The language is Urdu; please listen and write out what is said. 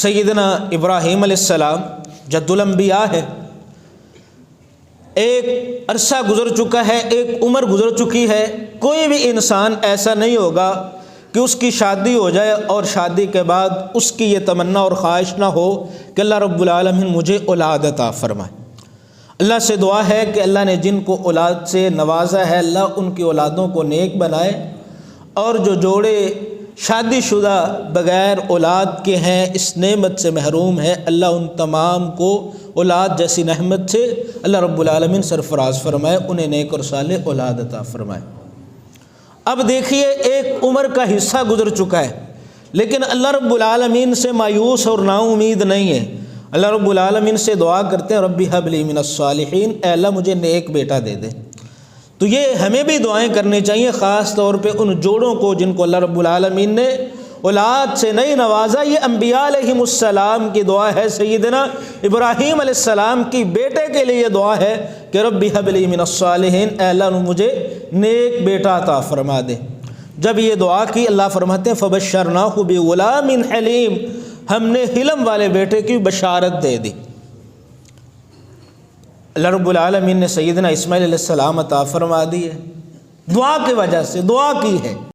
سیدنا ابراہیم علیہ السلام جد الانبیاء ہے، ایک عرصہ گزر چکا ہے، ایک عمر گزر چکی ہے، کوئی بھی انسان ایسا نہیں ہوگا کہ اس کی شادی ہو جائے اور شادی کے بعد اس کی یہ تمنا اور خواہش نہ ہو کہ اللہ رب العالمین مجھے اولاد عطا فرمائے۔ اللہ سے دعا ہے کہ اللہ نے جن کو اولاد سے نوازا ہے اللہ ان کی اولادوں کو نیک بنائے، اور جو جوڑے شادی شدہ بغیر اولاد کے ہیں اس نعمت سے محروم ہیں، اللہ ان تمام کو اولاد جیسی نعمت سے اللہ رب العالمین سرفراز فرمائے، انہیں نیک اور صالح اولاد عطا فرمائے۔ اب دیکھیے ایک عمر کا حصہ گزر چکا ہے، لیکن اللہ رب العالمین سے مایوس اور نا امید نہیں ہے۔ اللہ رب العالمین سے دعا کرتے ہیں ربی ھب لی من الصالحین، اے اللہ مجھے نیک بیٹا دے دے۔ تو یہ ہمیں بھی دعائیں کرنی چاہیے، خاص طور پہ ان جوڑوں کو جن کو اللہ رب العالمین نے اولاد سے نہیں نوازا۔ یہ انبیاء علیہم السلام کی دعا ہے، سیدنا ابراہیم علیہ السلام کی بیٹے کے لیے یہ دعا ہے کہ ربی ھب لی من الصالحین، اے اللہ مجھے نیک بیٹا عطا فرما دے۔ جب یہ دعا کی اللہ فرماتے ہیں فبشرناہ بغلام حلیم، ہم نے حلم والے بیٹے کی بشارت دے دی۔ اللہ رب العالمین نے سیدنا اسماعیل علیہ السلام عطا فرما دی ہے، دعا کی وجہ سے دعا کی ہے۔